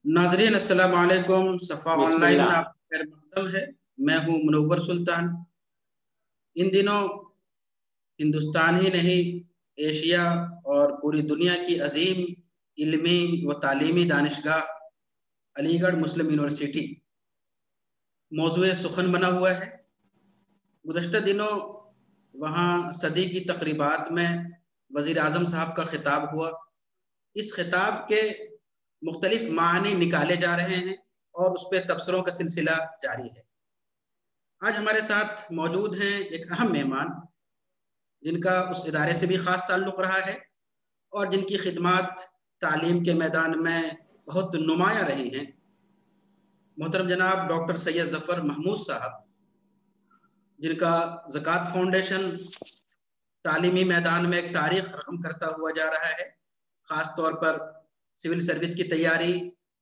नाजरीन अस्सलाम वालेकुम। सफ़ा ऑनलाइन में बिस्मिल्लाह। आपका खैर मकदम है। मैं हूँ मुनव्वर सुल्तान। इन दिनों हिंदुस्तान ही नहीं, एशिया और पूरी दुनिया की अजीम इल्मी व तालीमी दानिशगाह अलीगढ़ मुस्लिम यूनिवर्सिटी मौजूए सुखन बना हुआ है। गुज़श्ता दिनों वहाँ सदी की तकरीबात में वज़ीर आज़म साहब का खिताब हुआ। इस खिताब के मुख्तलिफ मानी निकाले जा रहे हैं और उस पर तबसरों का सिलसिला जारी है। आज हमारे साथ मौजूद हैं एक अहम मेहमान, जिनका उस इदारे से भी ख़ास ताल्लुक़ रहा है और जिनकी खिदमात तालीम के मैदान में बहुत नुमायाँ रही हैं। मोहतरम जनाब डॉक्टर सैयद ज़फ़र महमूद साहब, जिनका ज़कात फाउंडेशन तालीमी मैदान में एक तारीख रकम करता हुआ जा रहा है। ख़ास तौर पर सिविल सर्विस की तैयारी,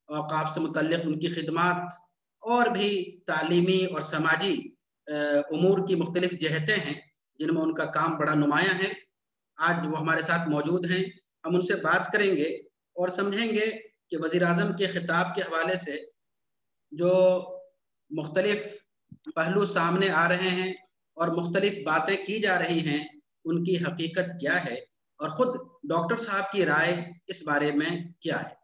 औक़ाफ़ से मुतल्लिक़ उनकी खिदमात और भी तालीमी और समाजी उमूर की मुख्तलिफ जहतें हैं जिनमें उनका काम बड़ा नुमायाँ है। आज वो हमारे साथ मौजूद हैं। हम उनसे बात करेंगे और समझेंगे कि वज़ीर आज़म के खिताब के हवाले से जो मुख्तलिफ पहलू सामने आ रहे हैं और मुख्तलिफ बातें की जा रही हैं, उनकी हकीकत क्या है और ख़ुद डॉक्टर साहब की राय इस बारे में क्या है।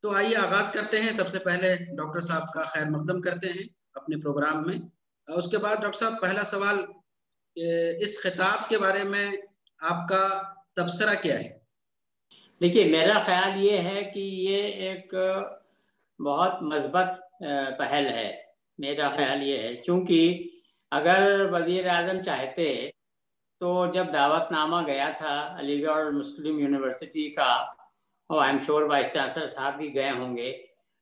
तो आइए आगाज़ करते हैं। सबसे पहले डॉक्टर साहब का खैर मकदम करते हैं अपने प्रोग्राम में। उसके बाद डॉक्टर साहब, पहला सवाल, इस खिताब के बारे में आपका तबसरा क्या है? देखिए, मेरा ख्याल ये है कि ये एक बहुत मस्बत पहल है। मेरा ख्याल ये है क्योंकि अगर वज़ीर आज़म चाहते तो जब दावतनामा गया था अलीगढ़ मुस्लिम यूनिवर्सिटी का, और I am sure vice chancellor साहब भी गए होंगे,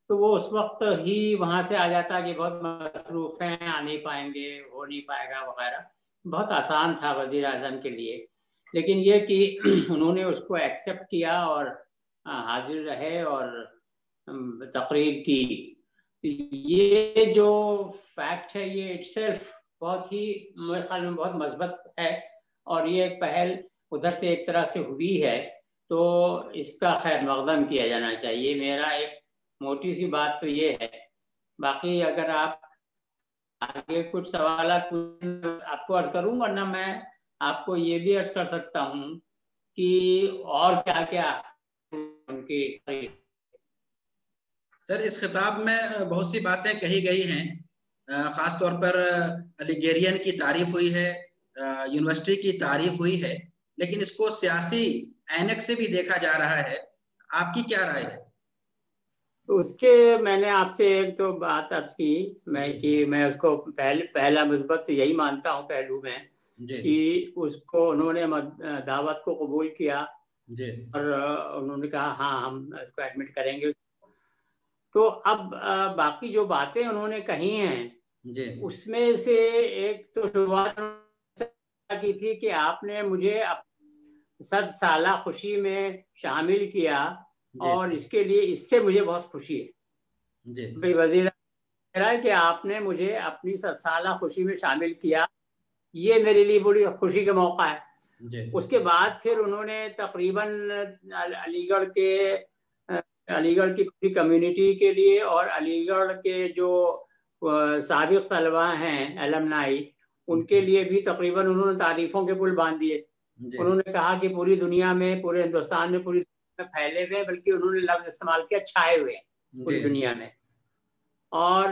तो वो उस वक्त ही वहाँ से आ जाता कि बहुत मसरूफ़ हैं, आ नहीं पाएंगे, हो नहीं पाएगा वगैरह। बहुत आसान था वज़ीर आज़म के लिए। लेकिन ये कि उन्होंने उसको एक्सेप्ट किया और हाजिर रहे और तकरीर की। ये जो फैक्ट है ये इटसेल्फ बहुत ही मेरे ख्याल में बहुत मस्बत है, और ये एक पहल उधर से एक तरह से हुई है, तो इसका खैर मकदम किया जाना चाहिए। मेरा एक मोटी सी बात तो ये है। बाकी अगर आप आगे कुछ सवाल आपको अर्ज करूँ, वरना मैं आपको ये भी अर्ज कर सकता हूँ कि और क्या क्या उनकी। सर, इस खिताब में बहुत सी बातें कही गई हैं। ख़ास तौर पर अलीगेरियन की तारीफ हुई है, यूनिवर्सिटी की तारीफ हुई है, लेकिन इसको सियासी ऐनक से भी देखा जा रहा है। आपकी क्या राय है? तो उसके मैंने आपसे एक तो बात अर्ज की मैं उसको पहला मुस्बत से यही मानता हूँ पहलू में कि उसको उन्होंने दावत को कबूल किया और उन्होंने कहा हाँ हम इसको एडमिट करेंगे। तो अब बाकी जो बातें उन्होंने कही हैं उसमें से एक तो शुरुआत की थी कि आपने मुझे 100 साला खुशी में शामिल किया और इसके लिए इससे मुझे बहुत खुशी है। भाई वजीर कह रहा है कि आपने मुझे अपनी 100 साला खुशी में शामिल किया, ये मेरे लिए बड़ी खुशी का मौका है। उसके बाद फिर उन्होंने तकरीबन अलीगढ़ की पूरी कम्युनिटी के लिए और अलीगढ़ के जो साबिक तलबा हैं एलमनाई, उनके लिए भी तकरीबन उन्होंने तारीफों के पुल बांध दिए। उन्होंने कहा कि पूरी दुनिया में, पूरे हिंदुस्तान में, पूरी दुनिया में फैले हुए, बल्कि उन्होंने लफ्ज इस्तेमाल किया छाए हुए पूरी दुनिया में। और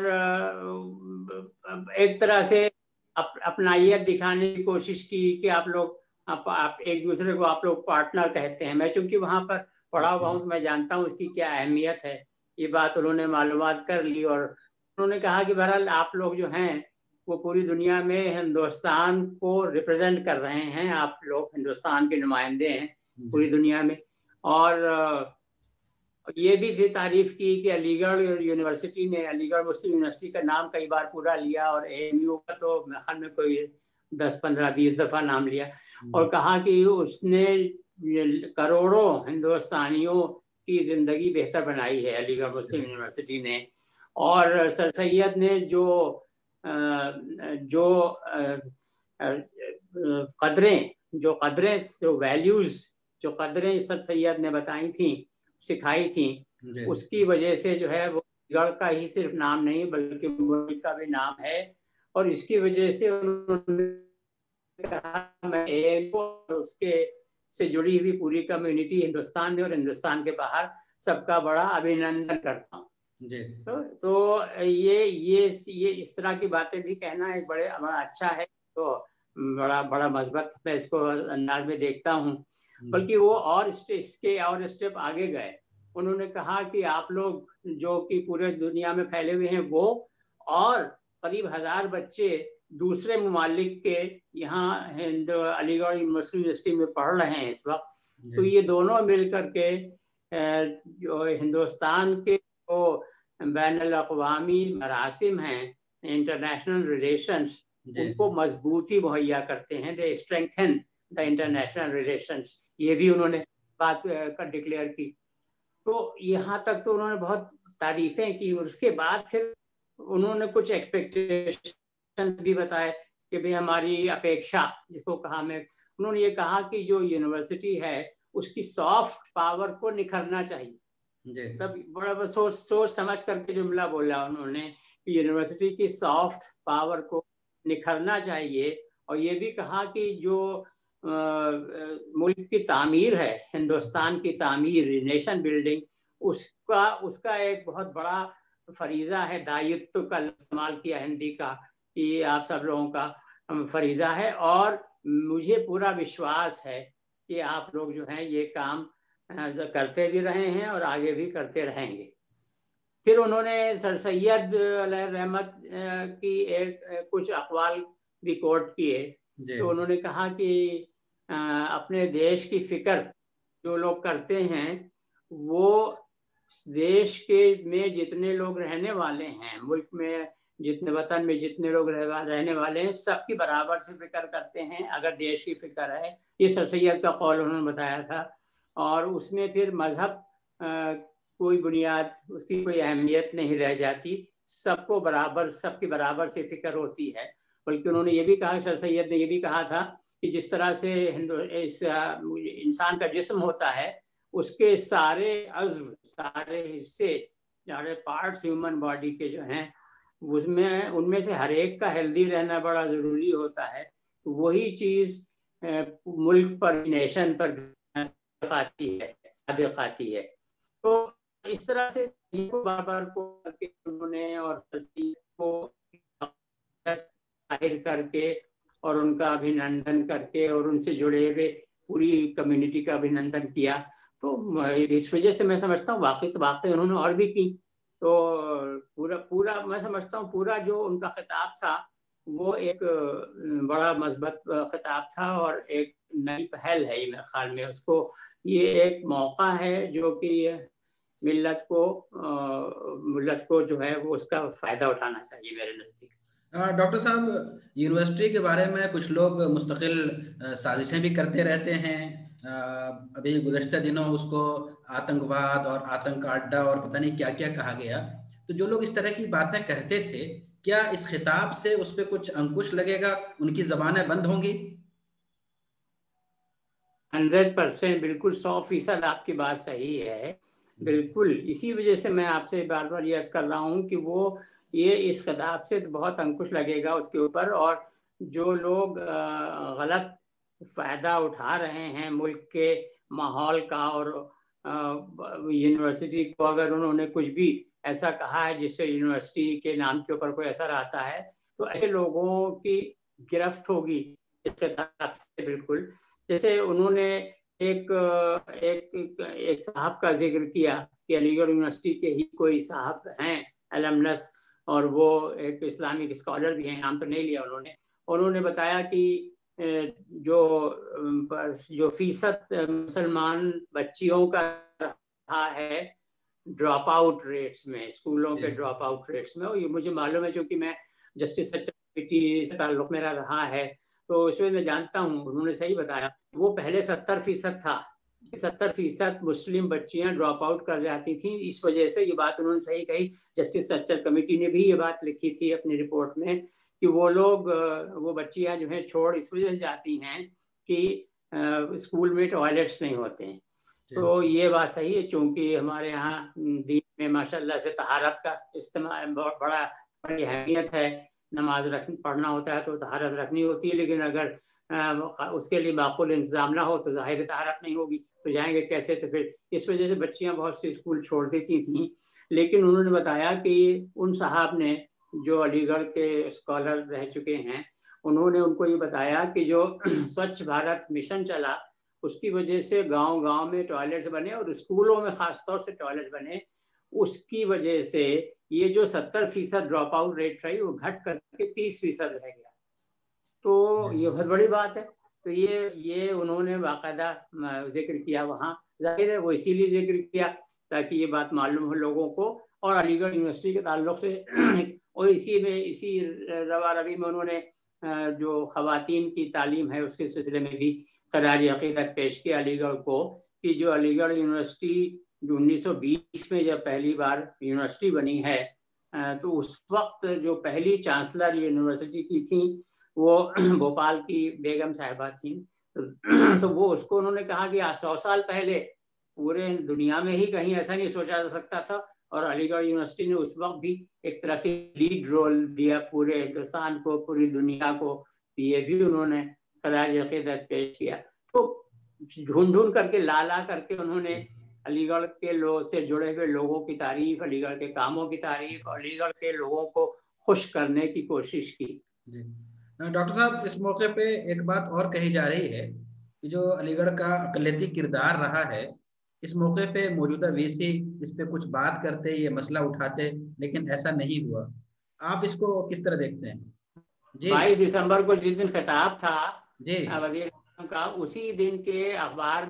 एक तरह से अपनाइयत दिखाने की कोशिश की कि आप लोग आप एक दूसरे को आप लोग पार्टनर कहते हैं। मैं चूंकि वहाँ पर पढ़ा हुआ हूँ तो मैं जानता हूँ इसकी क्या अहमियत है। ये बात उन्होंने मालूमात कर ली और उन्होंने कहा कि बहरहाल आप लोग जो हैं वो पूरी दुनिया में हिंदुस्तान को रिप्रेजेंट कर रहे हैं, आप लोग हिंदुस्तान के नुमाइंदे हैं पूरी दुनिया में। और ये भी तारीफ की कि अलीगढ़ यूनिवर्सिटी ने, अलीगढ़ मुस्लिम यूनिवर्सिटी का नाम कई बार पूरा लिया और AMU का तो मेरे ख्याल में कोई 10, 15, 20 दफ़ा नाम लिया, और कहा कि उसने करोड़ों हिंदुस्तानियों की ज़िंदगी बेहतर बनाई है अलीगढ़ मुस्लिम यूनिवर्सिटी ने। और सर सैयद ने जो कदरें, जो वैल्यूज़, जो कदरें सर सैयद ने बताई थी, सिखाई थी, उसकी वजह से जो है वो गढ़ का ही सिर्फ नाम नहीं बल्कि मुल्क का भी नाम है। और इसकी वजह से उन्होंने कहा मैं उसके से जुड़ी हुई पूरी कम्युनिटी हिंदुस्तान में और हिंदुस्तान के बाहर सबका बड़ा अभिनंदन करता हूँ। तो ये इस तरह की बातें भी कहना एक बड़ा अच्छा है। तो बड़ा मजबूत मैं इसको अंदाज में देखता हूँ। बल्कि वो और इसके और स्टेप आगे गए। उन्होंने कहा कि आप लोग जो कि पूरे दुनिया में फैले हुए हैं वो और करीब 1000 बच्चे दूसरे ममालिक के यहाँ अलीगढ़ यूनिवर्सिटी में पढ़ रहे हैं इस वक्त। तो ये दोनों मिलकर के जो हिंदुस्तान के जो बैनुल-अक़वामी मरासिम हैं, इंटरनेशनल रिलेशंस, उनको मजबूती मुहैया करते हैं। दे स्ट्रेंथन द इंटरनेशनल रिलेशंस, ये भी उन्होंने बात कर डिक्लेयर की। तो यहाँ तक तो उन्होंने बहुत तारीफें की। उसके बाद फिर उन्होंने कुछ एक्सपेक्टेशंस भी बताए कि भाई हमारी अपेक्षा जिसको कहा मैं, उन्होंने ये कहा कि जो यूनिवर्सिटी है उसकी सॉफ्ट पावर को निखरना चाहिए। तब बड़ा सोच समझ करके जुमला बोला उन्होंने कि यूनिवर्सिटी की सॉफ्ट पावर को निखरना चाहिए। और ये भी कहा कि जो मुल्क की तामीर है, हिंदुस्तान की तामीर, नेशन बिल्डिंग, उसका एक बहुत बड़ा फरीजा है, दायित्व का इस्तेमाल किया हिंदी का, कि आप सब लोगों का फरीजा है। और मुझे पूरा विश्वास है कि आप लोग जो हैं ये काम करते भी रहे हैं और आगे भी करते रहेंगे। फिर उन्होंने सर सैयद रहमत की कुछ अक़वाल भी कोट किए। तो उन्होंने कहा कि अपने देश की फिक्र जो लोग करते हैं वो देश के में जितने लोग रहने वाले हैं, मुल्क में जितने वतन में जितने लोग रहने वाले हैं, सबकी बराबर से फिक्र करते हैं अगर देश की फिक्र है। ये सर सैयद का कौल उन्होंने बताया था। और उसमें फिर मजहब कोई बुनियाद, उसकी कोई अहमियत नहीं रह जाती, सबको बराबर, सबकी बराबर से फिक्र होती है। बल्कि उन्होंने ये भी कहा, सर सैयद ने ये भी कहा था कि जिस तरह से इस इंसान का जिस्म होता है, उसके सारे अज़्व, सारे हिस्से, सारे पार्ट्स ह्यूमन बॉडी के जो हैं उसमें, उनमें से हर एक का हेल्दी रहना बड़ा ज़रूरी होता है। तो वही चीज़ मुल्क पर, नेशन पर आती है। तो इस तरह से बाबर को उन्होंने और को जाहिर करके और उनका अभिनंदन करके और उनसे जुड़े हुए पूरी कम्युनिटी का अभिनंदन किया। तो इस वजह से मैं समझता हूँ वाकई उन्होंने और भी की। तो पूरा मैं समझता हूँ पूरा जो उनका खिताब था वो एक बड़ा मजबूत खिताब था और एक नई पहल है ये मेरे ख्याल में। उसको ये एक मौका है जो कि मिल्लत को जो है वो उसका फ़ायदा उठाना चाहिए मेरे नज़दीक। डॉक्टर साहब, यूनिवर्सिटी के बारे में कुछ लोग मुस्तकिल साजिशें भी करते रहते हैं। अभी गुज़श्ता दिनों उसको आतंकवाद और आतंक का अड्डा और पता नहीं क्या क्या कहा गया। तो जो लोग इस तरह की बातें कहते थे, क्या इस खिताब से उस पर कुछ अंकुश लगेगा, उनकी ज़बानें बंद होंगी? 100% बिल्कुल 100% आपकी बात सही है। बिल्कुल इसी वजह से मैं आपसे बार बार ये अर्ज कर रहा हूँ कि वो ये इस खिताब से तो बहुत अंकुश लगेगा उसके ऊपर। और जो लोग गलत फ़ायदा उठा रहे हैं मुल्क के माहौल का, और यूनिवर्सिटी को अगर उन्होंने कुछ भी ऐसा कहा है जिससे यूनिवर्सिटी के नाम के ऊपर कोई असर आता है, तो ऐसे लोगों की गिरफ्त होगी इस खिताब से। बिल्कुल जैसे उन्होंने एक साहब का जिक्र किया कि अलीगढ़ यूनिवर्सिटी के ही कोई साहब हैं एलमनस, और वो एक इस्लामिक स्कॉलर भी हैं, नाम तो नहीं लिया उन्होंने बताया कि जो फीसद मुसलमान बच्चियों का रहा है ड्रॉप आउट रेट्स में, स्कूलों के ड्रॉप आउट रेट्स में, और ये मुझे मालूम है क्योंकि मैं जस्टिस सच्चर कमेटी से ताल्लुक मेरा रहा है, तो इसमें मैं जानता हूँ। उन्होंने सही बताया, वो पहले 70% था, 70% मुस्लिम बच्चियां ड्रॉप आउट कर जाती थी। इस वजह से ये बात उन्होंने सही कही। जस्टिस सच्चर कमेटी ने भी ये बात लिखी थी अपनी रिपोर्ट में कि वो बच्चियां जो है छोड़ इस वजह से जाती हैं कि स्कूल में टॉयलेट्स नहीं होते हैं। तो ये बात सही है, क्योंकि हमारे यहाँ दीन में माशाल्लाह से तहारत का इस्तेमाल बहुत बड़ी अहमियत है। नमाज पढ़ना होता है तो तहारत रखनी होती है, लेकिन अगर उसके लिए माकूल इंतजाम ना हो तो ज़ाहिर तहारत नहीं होगी, तो जाएंगे कैसे? तो फिर इस वजह से बच्चियाँ बहुत सी स्कूल छोड़ देती थी। लेकिन उन्होंने बताया कि उन साहब ने, जो अलीगढ़ के स्कॉलर रह चुके हैं, उन्होंने उनको ये बताया कि जो स्वच्छ भारत मिशन चला, उसकी वजह से गांव-गांव में टॉयलेट बने और स्कूलों में खासतौर से टॉयलेट बने। उसकी वजह से ये जो 70% ड्रॉप आउट रेट रही वो घट करके 30% रह गया। तो ये बहुत बड़ी बात है। तो ये उन्होंने बाकायदा जिक्र किया वहाँ। जाहिर है वो इसीलिए जिक्र किया ताकि ये बात मालूम हो लोगों को। और अलीगढ़ यूनिवर्सिटी के ताल्लुक से और इसी रवा रवी में उन्होंने जो ख़वातीन की तालीम है उसके सिलसिले में भी क़रारी अक़ीदत पेश किया अलीगढ़ को, कि जो अलीगढ़ यूनिवर्सिटी जो 1920 में जब पहली बार यूनिवर्सिटी बनी है, तो उस वक्त जो पहली चांसलर यूनिवर्सिटी की थी वो भोपाल की बेगम साहिबा थी। तो वो उसको उन्होंने कहा कि 100 साल पहले पूरे दुनिया में ही कहीं ऐसा नहीं सोचा जा सकता था, और अलीगढ़ यूनिवर्सिटी ने उस वक्त भी एक तरह से लीड रोल दिया पूरे हिंदुस्तान को, पूरी दुनिया को। ये भी उन्होंने क़रारी अक़ीदत पेश किया। तो ढूंढ करके ला करके उन्होंने अलीगढ़ के लोग से जुड़े हुए लोगों की तारीफ, अलीगढ़ के कामों की तारीफ, अलीगढ़ के लोगों को खुश करने की कोशिश की। जी डॉक्टर साहब, इस मौके पे एक बात और कही जा रही है कि जो अलीगढ़ का अक़लियती किरदार रहा है, इस मौके पे मौजूदा वीसी इस पे कुछ बात करते, ये मसला उठाते, लेकिन ऐसा नहीं हुआ। आप इसको किस तरह देखते हैं? जी 22 दिसंबर को जिस दिन खिताब था जी वज़ीर का, उसी दिन के अखबार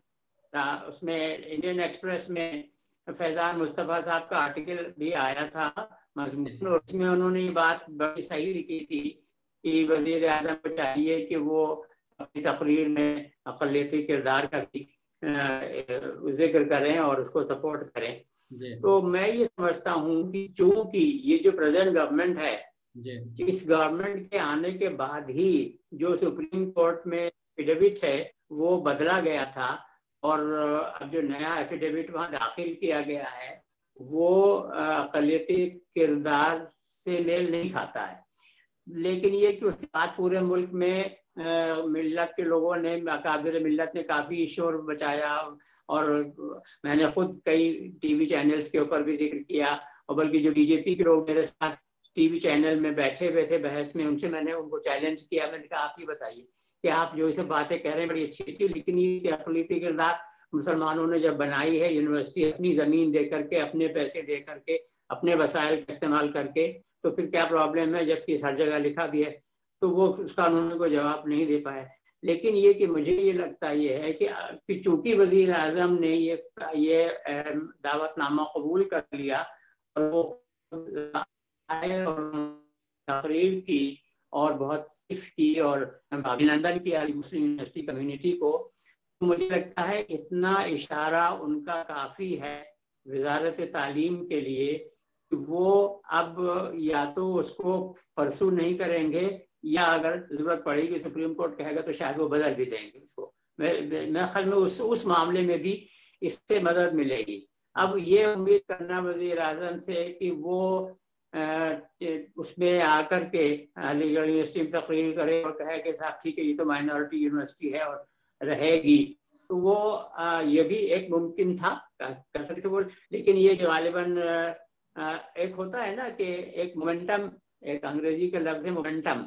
उसमें इंडियन एक्सप्रेस में फैजान मुस्तफ़ा साहब का आर्टिकल भी आया था मज़मून, और उसमें उन्होंने ये बात बड़ी सही लिखी थी कि वज़ीर आज़म को चाहिए कि वो अपनी तकरीर में अक़लियती किरदार का भी जिक्र करें और उसको सपोर्ट करें। तो मैं ये समझता हूँ कि चूँकि ये जो प्रेजेंट गवर्नमेंट है, इस गवर्नमेंट के आने के बाद ही जो सुप्रीम कोर्ट में एफिडेविट है वो बदला गया था, और अब जो नया एफिडेविट वहाँ दाखिल किया गया है वो अक़लियती किरदार से मेल नहीं खाता है। लेकिन ये कि उसके बाद पूरे मुल्क में मिल्लत के लोगों ने, अकाबिर मिल्लत ने काफ़ी शोर बचाया, और मैंने खुद कई टीवी चैनल्स के ऊपर भी जिक्र किया, और बल्कि जो बीजेपी के लोग मेरे साथ टीवी चैनल में बैठे हुए थे बहस में, उनसे मैंने उनको चैलेंज किया। मैंने कहा आप ही बताइए कि आप जो ये सब बातें कह रहे हैं बड़ी अच्छी थी, लेकिन ये अक़लियती किरदार मुसलमानों ने जब बनाई है यूनिवर्सिटी अपनी ज़मीन दे करके, अपने पैसे दे करके, अपने वसाइल का इस्तेमाल करके, तो फिर क्या प्रॉब्लम है? जबकि हर जगह लिखा भी है। तो वो उसका उन्होंने कोई जवाब नहीं दे पाया। लेकिन ये कि मुझे ये लगता ये है कि चूँकि वज़ीर आज़म ने ये दावतनामा कबूल कर लिया और वो आए और तकरीर की और बहुत सिफ़ की और अभिनंदन किया मुस्लिम यूनिवर्सिटी कम्युनिटी को, तो मुझे लगता है इतना इशारा उनका काफ़ी है वज़ारत तालीम के लिए कि वो अब या तो उसको परसू नहीं करेंगे, या अगर ज़रूरत पड़ेगी सुप्रीम कोर्ट कहेगा तो शायद वो बदल भी देंगे इसको। मैं ख्याल में उस मामले में भी इससे मदद मिलेगी। अब ये उम्मीद करना वज़ीर आज़म से कि वो उसमें आकर के अलीगढ़ यूनिवर्सिटी में तकरीर करे और कहे कि साहब ठीक है ये तो माइनॉरिटी यूनिवर्सिटी है और रहेगी, तो वो ये भी एक मुमकिन था कर सकते वो। लेकिन ये गालिबन एक होता है ना कि एक मोमेंटम, एक अंग्रेजी का लफ्ज़ है मोमेंटम,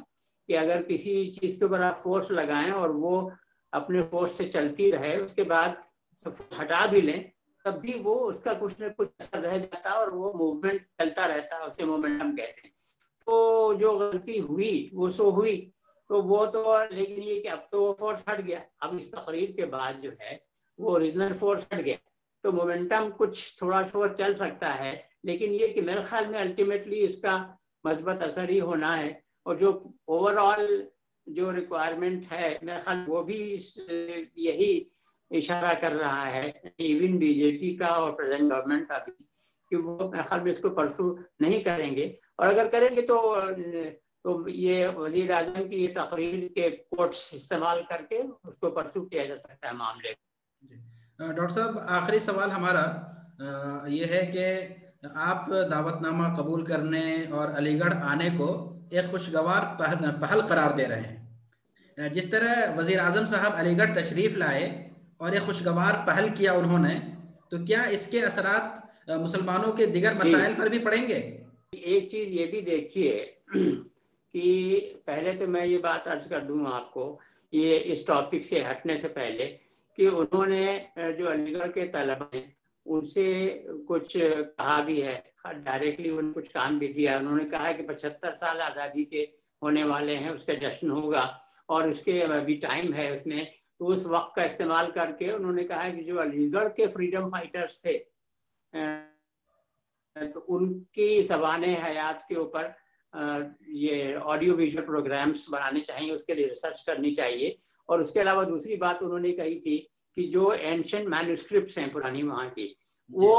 कि अगर किसी चीज़ के ऊपर आप फोर्स लगाएं और वो अपने फोर्स से चलती रहे, उसके बाद हटा भी लें तब भी वो उसका कुछ न कुछ असर रह जाता है और वो मूवमेंट चलता रहता है, उसे मोमेंटम कहते हैं। तो जो गलती हुई वो सो हुई, तो वो तो, लेकिन ये कि अब तो वो फोर्स हट गया। अब इस तकरीर के बाद जो है वो ओरिजिनल फोर्स हट गया, तो मोमेंटम कुछ थोड़ा थोड़ा चल सकता है, लेकिन ये कि मेरे ख्याल में अल्टीमेटली इसका मस्बत असर ही होना है। और जो ओवरऑल जो रिक्वायरमेंट है मेरे ख्याल वो भी यही इशारा कर रहा है, इवन बीजेपी का और प्रेजेंट गवर्नमेंट का भी, कि वो मेरे ख्याल में इसको परसू नहीं करेंगे, और अगर करेंगे तो ये वज़ीर आज़म की ये तकरीर के कोट्स इस्तेमाल करके उसको परसू किया जा सकता है मामले। डॉक्टर साहब, आखिरी सवाल हमारा ये है कि आप दावतनामा कबूल करने और अलीगढ़ आने को एक खुशगवार पहल करार दे रहे हैं। जिस तरह वज़ीर आज़म साहब अलीगढ़ तशरीफ़ लाए और एक खुशगवार पहल किया उन्होंने, तो क्या इसके असरात मुसलमानों के दिगर मसाइल पर भी पड़ेंगे? एक चीज ये भी देखिए कि पहले तो मैं ये बात अर्ज कर दूं आपको, ये इस टॉपिक से हटने से पहले, कि उन्होंने जो अलीगढ़ के तलबा हैं उनसे कुछ कहा भी है, डायरेक्टली उन्होंने कुछ काम भी दिया। उन्होंने कहा है कि 75 साल आज़ादी के होने वाले हैं, उसका जश्न होगा और उसके अभी टाइम है उसमें, तो उस वक्त का इस्तेमाल करके उन्होंने कहा है कि जो अलीगढ़ के फ्रीडम फाइटर्स थे तो उनकी ज़बाने हयात के ऊपर ये ऑडियो विजुअल प्रोग्राम्स बनाने चाहिए, उसके लिए रिसर्च करनी चाहिए। और उसके अलावा दूसरी बात उन्होंने कही थी कि जो एंशिएंट मैन्युस्क्रिप्ट्स हैं पुरानी वहाँ की, वो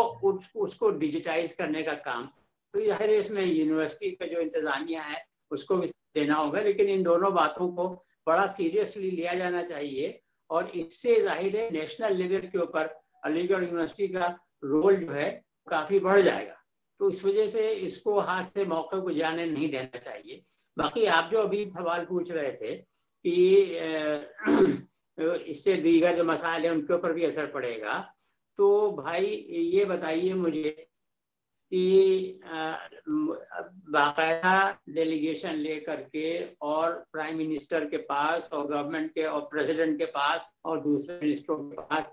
उसको डिजिटाइज करने का काम, तो जाहिर है इसमें यूनिवर्सिटी का जो इंतज़ामिया है उसको भी देना होगा। लेकिन इन दोनों बातों को बड़ा सीरियसली लिया जाना चाहिए और इससे जाहिर है नेशनल लेवल के ऊपर अलीगढ़ यूनिवर्सिटी का रोल जो है काफ़ी बढ़ जाएगा। तो इस वजह से इसको हाथ से मौके को जाने नहीं देना चाहिए। बाकी आप जो अभी सवाल पूछ रहे थे कि इससे दीगर जो मसाइल हैं उनके ऊपर भी असर पड़ेगा, तो भाई ये बताइए मुझे कि बाकायदा डेलीगेशन लेकर के और प्राइम मिनिस्टर के पास और गवर्नमेंट के और प्रेसिडेंट के पास और दूसरे मिनिस्टरों के पास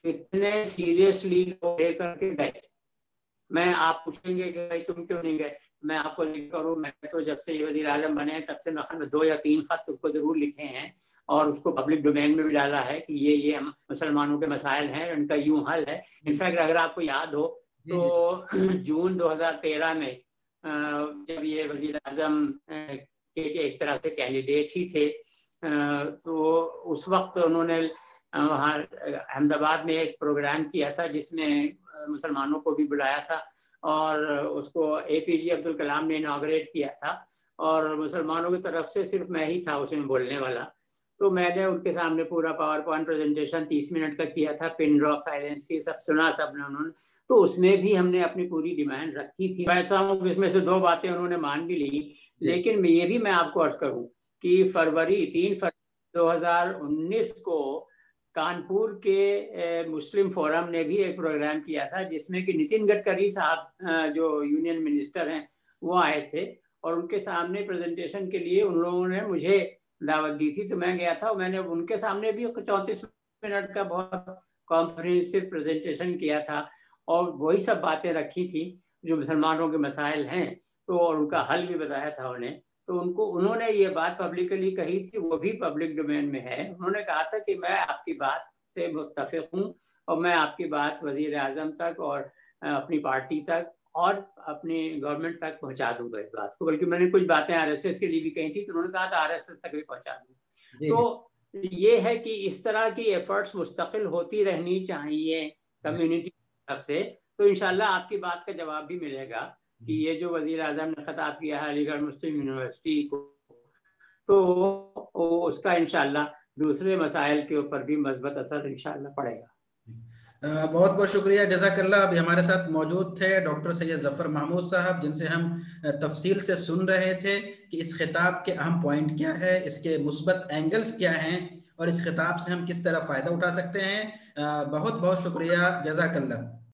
कितने सीरियसली लोग लेकर के गए। मैं आप पूछेंगे कि भाई तुम क्यों नहीं गए, मैं आपको लिख करूँ, मैं तो जब से ये वज़ीर आज़म बने तब से मैं 2 या 3 खत उसको जरूर लिखे हैं और उसको पब्लिक डोमेन में भी डाला है कि ये हम मुसलमानों के मसाइल हैं, उनका यूं हल है। इनफैक्ट अगर आपको याद हो तो जून 2013 में जब ये वज़ीर आज़म के एक तरह से कैंडिडेट ही थे, तो उस वक्त उन्होंने वहाँ अहमदाबाद में एक प्रोग्राम किया था जिसमें मुसलमानों को भी बुलाया था और उसको APJ अब्दुल कलाम ने इनॉग्रेट किया था और मुसलमानों की तरफ से सिर्फ मैं ही था उसमें बोलने वाला। तो मैंने उनके सामने पूरा पावर पॉइंट प्रेजेंटेशन 30 मिनट का किया था, पिन ड्रॉप साइलेंस थी, सब सुना सबने उन्होंने। तो उसमें भी हमने अपनी पूरी डिमांड रखी थी। ऐसा हूँ इसमें से 2 बातें उन्होंने मान भी ली, लेकिन ये भी मैं आपको अर्ज करूँ कि 3 फरवरी 2019 को कानपुर के मुस्लिम फोरम ने भी एक प्रोग्राम किया था जिसमें कि नितिन गडकरी साहब जो यूनियन मिनिस्टर हैं वो आए थे और उनके सामने प्रेजेंटेशन के लिए उन लोगों ने मुझे दावत दी थी। तो मैं गया था, मैंने उनके सामने भी 34 मिनट का बहुत कॉम्प्रिहेंसिव प्रेजेंटेशन किया था और वही सब बातें रखी थी जो मुसलमानों के मसाइल हैं, तो और उनका हल भी बताया था उन्हें। तो उन्होंने ये बात पब्लिकली कही थी, वो भी पब्लिक डोमेन में है। उन्होंने कहा था कि मैं आपकी बात से मुत्तफिक हूँ और मैं आपकी बात वज़ीर आज़म तक और अपनी पार्टी तक और अपनी गवर्नमेंट तक पहुँचा दूंगा इस बात को। बल्कि मैंने कुछ बातें RSS के लिए भी कही थी, तो उन्होंने कहा था RSS तक भी पहुँचा दूँ। तो ये है कि इस तरह की एफर्ट्स मुस्तकिल होती रहनी चाहिए कम्युनिटी की तरफ से, तो इंशाल्लाह आपकी बात का जवाब भी मिलेगा कि ये जो वज़ीर आज़म ने खिताब किया है अलीगढ़ मुस्लिम यूनिवर्सिटी को, तो उसका इंशाल्लाह दूसरे मसाइल के ऊपर भी मज़बूत असर इंशाल्लाह पड़ेगा। बहुत बहुत शुक्रिया, जज़ाकल्लाह। अभी हमारे साथ मौजूद थे डॉक्टर सैयद ज़फ़र महमूद साहब, जिनसे हम तफसील से सुन रहे थे कि इस खिताब के अहम पॉइंट क्या है, इसके मुस्बत एंगल्स क्या हैं और इस खिताब से हम किस तरह फ़ायदा उठा सकते हैं। बहुत बहुत शुक्रिया, जज़ाकल्लाह।